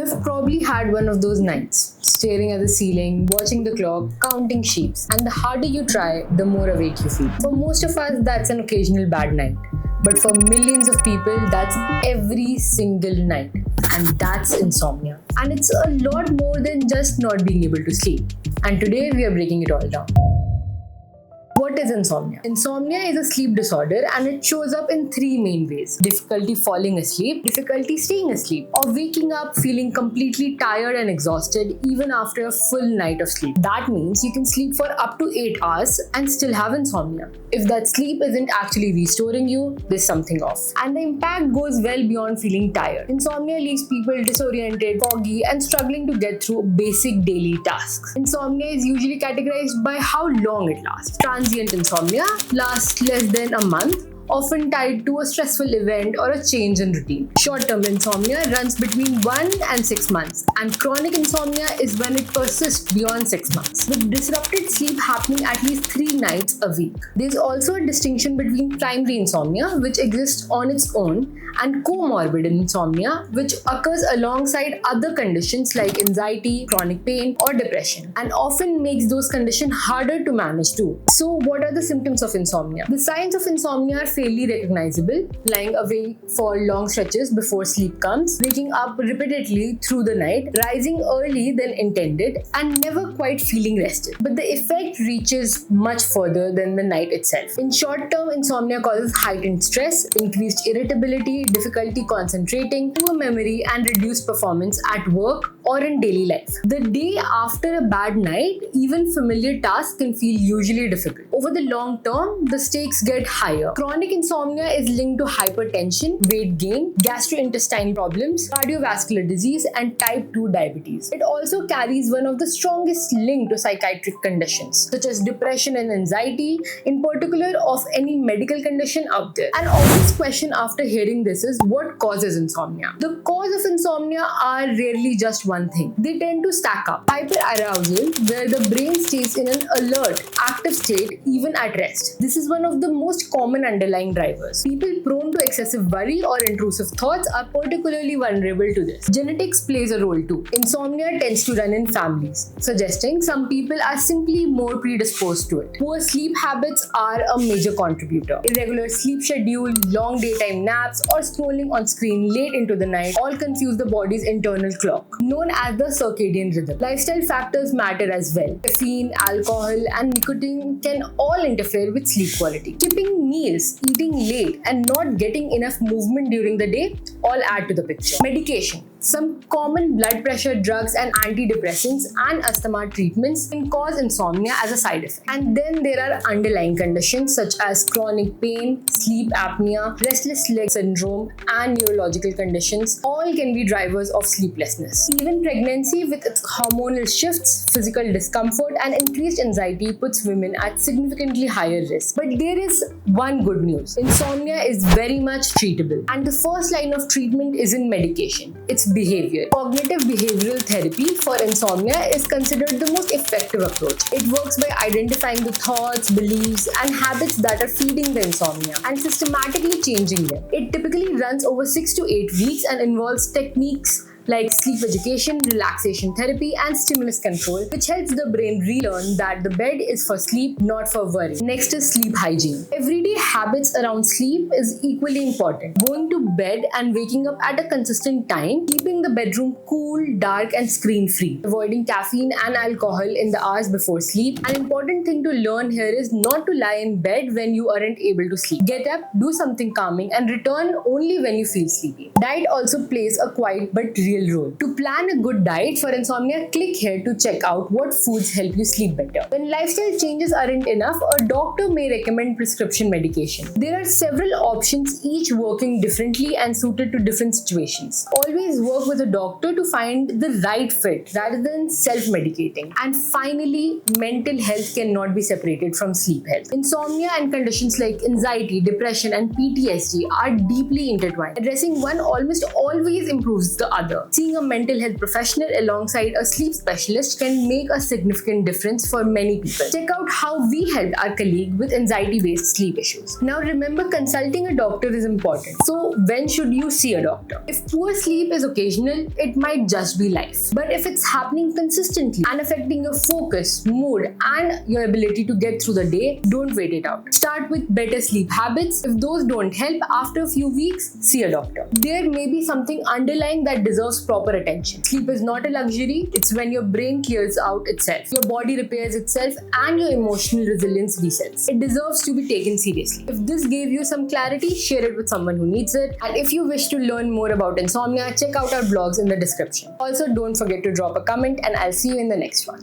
have probably had one of those nights, staring at the ceiling, watching the clock, counting sheep, and the harder you try, the more awake you feel. For most of us, that's an occasional bad night. But for millions of people, that's every single night. And that's insomnia. And it's a lot more than just not being able to sleep. And today we are breaking it all down. What is insomnia? Insomnia is a sleep disorder and it shows up in three main ways. Difficulty falling asleep, difficulty staying asleep, or waking up feeling completely tired and exhausted even after a full night of sleep. That means you can sleep for up to 8 hours and still have insomnia. If that sleep isn't actually restoring you, there's something off. And the impact goes well beyond feeling tired. Insomnia leaves people disoriented, foggy, and struggling to get through basic daily tasks. Insomnia is usually categorized by how long it lasts. Transient insomnia lasts less than a month, often tied to a stressful event or a change in routine. Short-term insomnia runs between 1 and 6 months, and chronic insomnia is when it persists beyond 6 months, with disrupted sleep happening at least 3 nights a week. There's also a distinction between primary insomnia, which exists on its own, and comorbid insomnia, which occurs alongside other conditions like anxiety, chronic pain, or depression, and often makes those conditions harder to manage too. So, what are the symptoms of insomnia? The signs of insomnia are fairly recognizable: lying awake for long stretches before sleep comes, waking up repeatedly through the night, rising early than intended, and never quite feeling rested. But the effect reaches much further than the night itself. In short term, insomnia causes heightened stress, increased irritability, difficulty concentrating, poor memory, and reduced performance at work or in daily life. The day after a bad night, even familiar tasks can feel usually difficult. Over the long term, the stakes get higher. Chronic insomnia is linked to hypertension, weight gain, gastrointestinal problems, cardiovascular disease, and type 2 diabetes. It also carries one of the strongest links to psychiatric conditions, such as depression and anxiety, in particular of any medical condition out there. An obvious question after hearing this is, what causes insomnia? The cause of insomnia are rarely just one thing. They tend to stack up. Hyperarousal, where the brain stays in an alert, active state even at rest. This is one of the most common underlying drivers. People prone to excessive worry or intrusive thoughts are particularly vulnerable to this. Genetics plays a role too. Insomnia tends to run in families, suggesting some people are simply more predisposed to it. Poor sleep habits are a major contributor. Irregular sleep schedule, long daytime naps, or scrolling on screen late into the night all confuse the body's internal clock, known as the circadian rhythm. Lifestyle factors matter as well. Caffeine, alcohol, and nicotine can all interfere with sleep quality. Skipping meals, eating late, and not getting enough movement during the day all add to the picture. Medication. Some common blood pressure drugs and antidepressants and asthma treatments can cause insomnia as a side effect. And then there are underlying conditions such as chronic pain, sleep apnea, restless leg syndrome, and neurological conditions. All can be drivers of sleeplessness. Even pregnancy with its hormonal shifts, physical discomfort, and increased anxiety puts women at significantly higher risk. But there is one good news. Insomnia is very much treatable. And the first line of treatment isn't medication. It's behavior. Cognitive behavioral therapy for insomnia is considered the most effective approach. It works by identifying the thoughts, beliefs, and habits that are feeding the insomnia and systematically changing them. It typically runs over 6 to 8 weeks and involves techniques like sleep education, relaxation therapy, and stimulus control, which helps the brain relearn that the bed is for sleep, not for worry. Next is sleep hygiene. Everyday habits around sleep is equally important. Going to bed and waking up at a consistent time, keeping the bedroom cool, dark, and screen-free, avoiding caffeine and alcohol in the hours before sleep. An important thing to learn here is not to lie in bed when you aren't able to sleep. Get up, do something calming, and return only when you feel sleepy. Diet also plays a quiet but real role. To plan a good diet for insomnia, click here to check out what foods help you sleep better. When lifestyle changes aren't enough, a doctor may recommend prescription medication. There are several options, each working differently and suited to different situations. Always work with a doctor to find the right fit rather than self-medicating. And finally, mental health cannot be separated from sleep health. Insomnia and conditions like anxiety, depression, and PTSD are deeply intertwined. Addressing one almost always improves the other. Seeing a mental health professional alongside a sleep specialist can make a significant difference for many people. Check out how we helped our colleague with anxiety-based sleep issues. Now remember, consulting a doctor is important. So when should you see a doctor? If poor sleep is occasional, it might just be life. But if it's happening consistently and affecting your focus, mood, and your ability to get through the day, don't wait it out. Start with better sleep habits. If those don't help, after a few weeks, see a doctor. There may be something underlying that deserves proper attention. Sleep is not a luxury, it's when your brain clears out itself, your body repairs itself, and your emotional resilience resets. It deserves to be taken seriously. If this gave you some clarity, share it with someone who needs it. And if you wish to learn more about insomnia, check out our blogs in the description. Also, don't forget to drop a comment, and I'll see you in the next one.